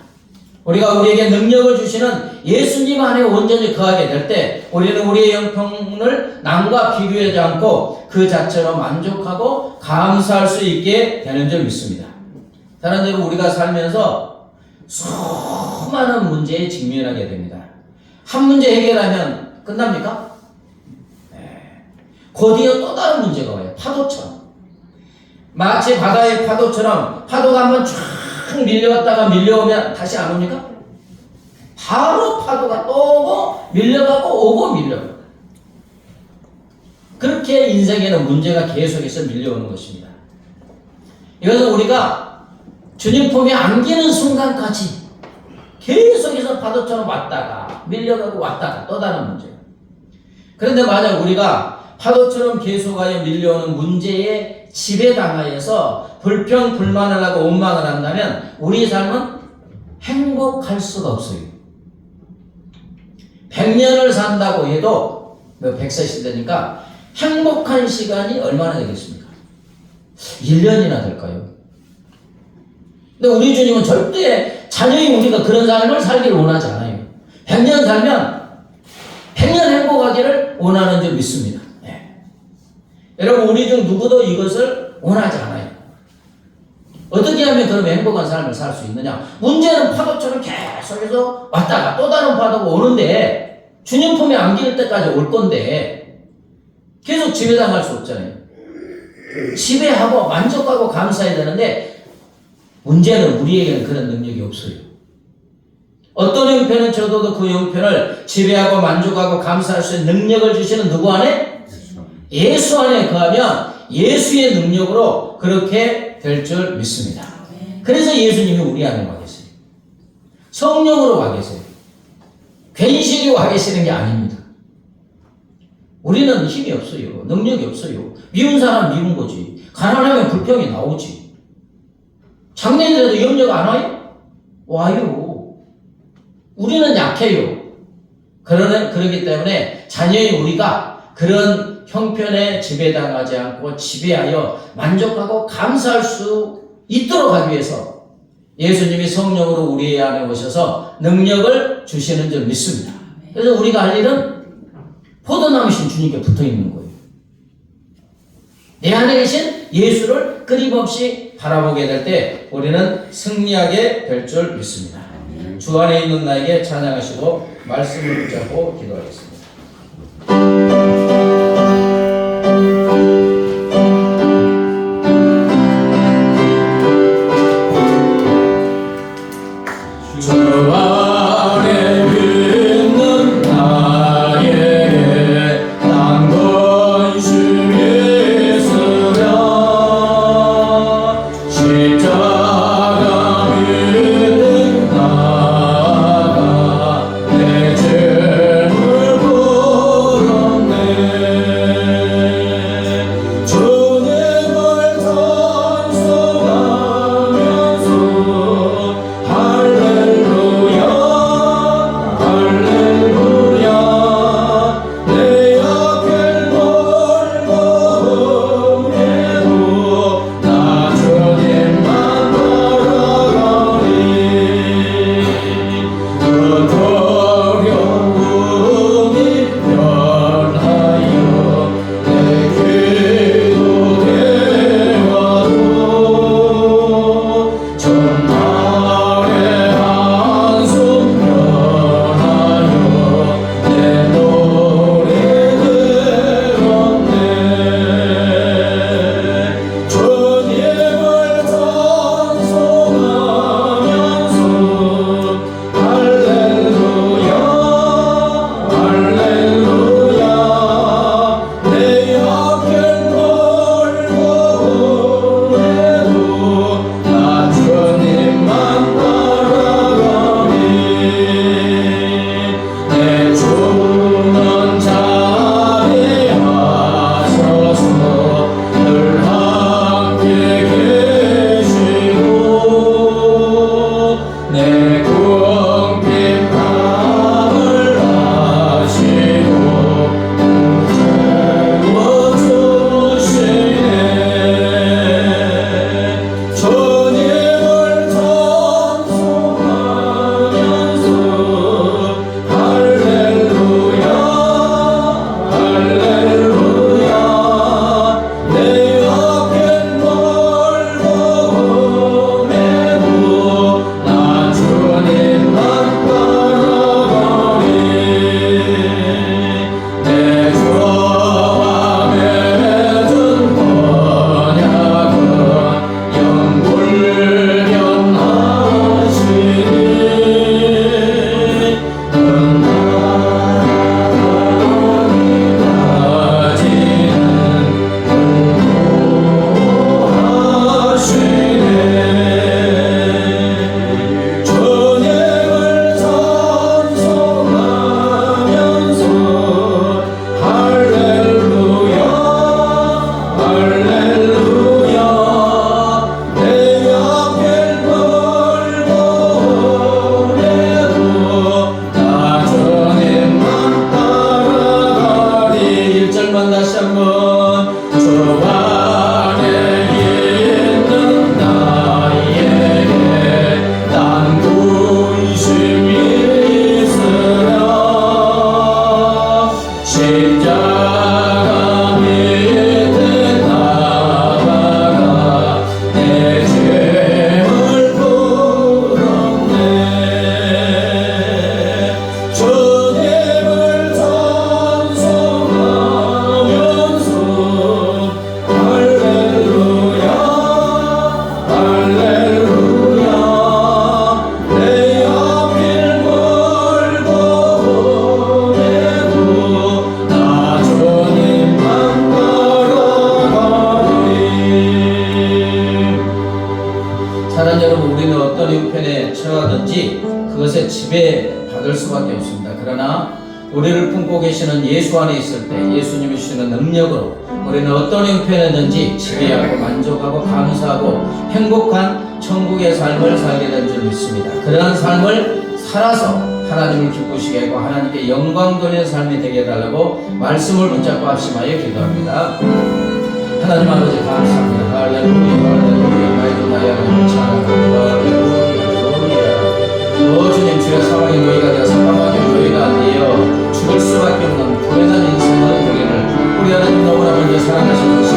우리가 우리에게 능력을 주시는 예수님 안에 온전히 거하게 될 때 우리는 우리의 형편을 남과 비교하지 않고 그 자체로 만족하고 감사할 수 있게 되는 줄 믿습니다. 다른 대로 우리가 살면서 수많은 문제에 직면하게 됩니다. 한 문제 해결하면 끝납니까? 네. 곧이어 또 다른 문제가 와요. 파도처럼. 마치 바다의 파도처럼 파도가 한번 쫙 밀려왔다가 밀려오면 다시 안 옵니까? 바로 파도가 또 오고 밀려가고 오고 밀려가고. 그렇게 인생에는 문제가 계속해서 밀려오는 것입니다. 이것은 우리가 주님 품에 안기는 순간까지 계속해서 파도처럼 왔다가 밀려가고 왔다가 또 다른 문제. 그런데 만약 우리가 파도처럼 계속하여 밀려오는 문제에 지배당하여서 불평, 불만을 하고 원망을 한다면 우리 삶은 행복할 수가 없어요. 100년을 산다고 해도 100세 시대니까 행복한 시간이 얼마나 되겠습니까? 1년이나 될까요? 근데 우리 주님은 절대 자녀인 우리가 그런 삶을 살기를 원하지 않아요. 100년 살면 100년 행복하기를 원하는 줄 믿습니다. 네. 여러분, 우리 중 누구도 이것을 원하지 않아요. 어떻게 하면 그럼 행복한 삶을 살 수 있느냐? 문제는 파도처럼 계속해서 왔다가 또 다른 파도가 오는데 주님 품에 안길 때까지 올 건데 계속 지배당할 수 없잖아요. 지배하고 만족하고 감사해야 되는데 문제는 우리에게는 그런 능력이 없어요. 어떤 형편은 저도 그 형편을 지배하고 만족하고 감사할 수 있는 능력을 주시는 누구 안에? 예수 안에 거하면 예수의 능력으로 그렇게 될 줄 믿습니다. 그래서 예수님이 우리 안에 와 계세요. 성령으로 와 계세요. 괜시리 와 계시는 게 아닙니다. 우리는 힘이 없어요. 능력이 없어요. 미운 사람 미운 거지. 가난하면 불평이 나오지. 장례에도 염려가 안 와요? 와요. 우리는 약해요. 그러기 때문에 자녀인 우리가 그런 형편에 지배당하지 않고 지배하여 만족하고 감사할 수 있도록 하기 위해서 예수님이 성령으로 우리 안에 오셔서 능력을 주시는 줄 믿습니다. 그래서 우리가 할 일은 포도나무신 주님께 붙어 있는 거예요. 내 안에 계신 예수를 끊임없이 바라보게 될 때 우리는 승리하게 될 줄 믿습니다. 주 안에 있는 나에게 찬양하시고 말씀을 붙잡고 기도하겠습니다. 내 죄물 우리를 품고 계시는 예수 안에 있을 때 예수님이 주시는 능력으로 우리는 어떤 형편이든지 지배하고 만족하고 감사하고 행복한 천국의 삶을 살게 된 줄 믿습니다. 그러한 삶을 살아서 하나님을 기쁘시게 하고 하나님께 영광 돌리는 삶이 되게 해달라고 말씀을 붙잡고 합심하여 기도합니다. 하나님 아버지 감사합니다. 할렐루야 할렐루야 나이도 나이 하나님을 찬양합니다. 할렐루야 주님 주의 사랑의 노예가 되어서 사랑의 노예가 되어 죽을 수밖에 없는 불행한 인생을 우리 하나님 너무나 먼저 사랑하시는 것이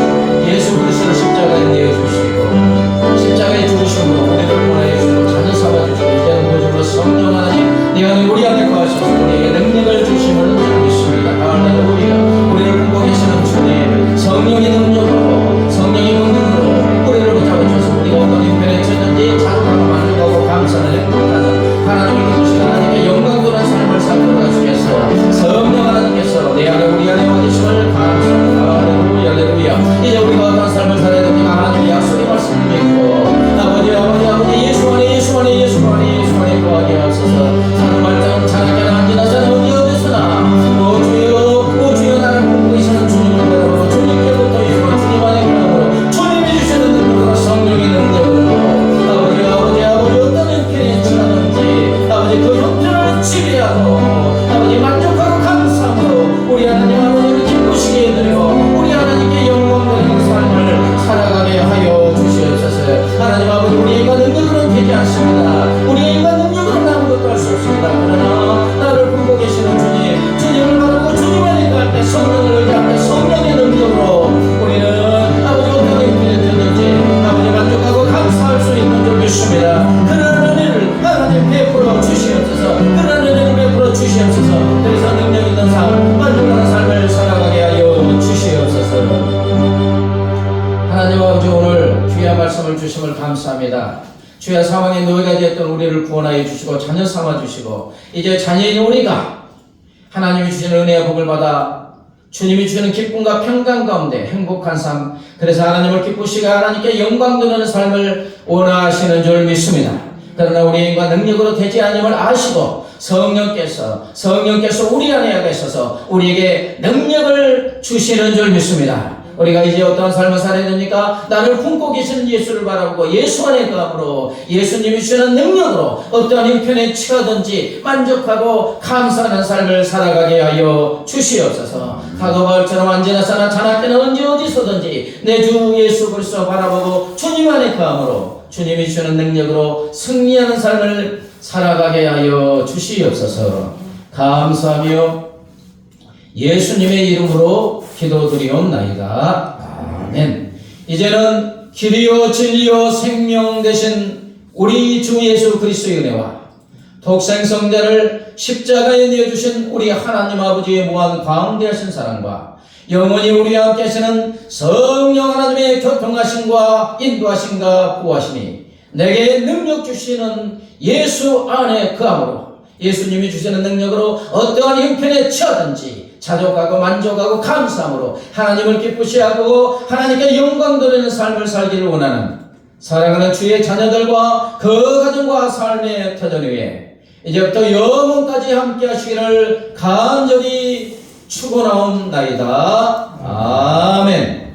예수 그리스도를 십자가에 내어주시고 십자가에 죽으심으로 우리를 구원하여 주시고 자녀 삼아주시고 이제는 보증으로 성령 하나님 내 안에 우리 안에 거하셔서 우리에게 능력을 주심을 믿습니다. 할렐루야 우리를 품고 계시는 주님 성령의 능력으로 성령의 능력으로 우리를 붙잡아주셔서 우리가 어떤 형편에 처했는지 자족하고 만족하고 감사를 행복하는 하나님을 기쁘시고 하나님께 영광 돌아는 삶을 살도록 하시겠어 성령 하나님께서 내 안에 우리 안에 와 계심을 감사합니다. 할렐루야 할렐루야 이제 우리가 어떤 삶을 살아야 됩니까? 하나님의 약속의 말씀을 믿고 아버지 예수 안에 거하게 하소서 사는 말씀 자기는 안지나서는 어디 어디서나 주여 나를 품고 계시는 주님을 바라보고 주님께로부터 이루어 주님 안에 거하므로 주님이 주시는 능력으로 성령의 능력으로 아버지 어떤 형편에 처하는지 아버지 그 형편을 지배하고 아버지 만족하고 감사함으로 우리 하나님 아버지를 기쁘시게 해드리고 우리 하나님께 영광 돌리는 삶을 살아가게 하여 주시옵소서. 하나님 아버지 우리가 능력으로는 되지 않습니다. 우리가 능력으로는 아무것도 할 수 없습니다. 그러나 나를 품고 계시는 주님을 바라보고 주님 안에 갈 때 성령을 의지할 때 성령의 능력으로 우리는 아버지 어떤 형편에 되는지 아버지 만족하고 감사할 수 있는 줄 믿습니다. 그런 은혜를 하나님 베풀어 주시옵소서. 그런 은혜를 베풀어 주시옵소서. 그래서 능력 있는 삶 만족하는 삶을 살아가게 하여 주시옵소서. 하나님 아버지 오늘 귀한 말씀을 주심을 감사합니다. 주의 사망의 노예가 되었던 우리를 구원하여 주시고 자녀 삼아 주시고 이제 자녀인 우리가 하나님이 주시는 은혜와 복을 받아 주님이 주시는 기쁨과 평강 가운데 행복한 삶 그래서 하나님을 기쁘시고 하나님께 영광 드리는 삶을 원하시는 줄 믿습니다. 그러나 우리 인과 능력으로 되지 않음을 아시고 성령께서 우리 안에 계셔서 우리에게 능력을 주시는 줄 믿습니다. 우리가 이제 어떠한 삶을 살아야 됩니까? 나를 품고 계시는 예수를 바라보고 예수 안에 거함으로 예수님이 주시는 능력으로 어떠한 형편에 처하든지 만족하고 감사하는 삶을 살아가게 하여 주시옵소서. 사도바울처럼 언제나 사나 자나깨나 언제 어디서든지 내 주 예수 그리스도 바라보고 주님 안에 거함으로 주님이 주시는 능력으로 승리하는 삶을 살아가게 하여 주시옵소서. 감사하며 예수님의 이름으로 기도드리옵나이다. 아멘. 이제는 길이요 진리요 생명 되신 우리 주 예수 그리스도의 은혜와 독생성자를 십자가에 내어주신 우리 하나님 아버지의 무한 광대하신 사랑과 영원히 우리와 함께 하시는 성령 하나님의 교통하심과 인도하심과 구하심이 내게 능력 주시는 예수 안에 거함으로 예수님이 주시는 능력으로 어떠한 형편에 처하든지 자족하고 만족하고 감사함으로 하나님을 기쁘시하고 하나님께 영광 돌리는 삶을 살기를 원하는 사랑하는 주의 자녀들과 그 가정과 삶의 터전 위에 이제부터 영원까지 함께 하시기를 간절히 축원하옵나이다. 아멘.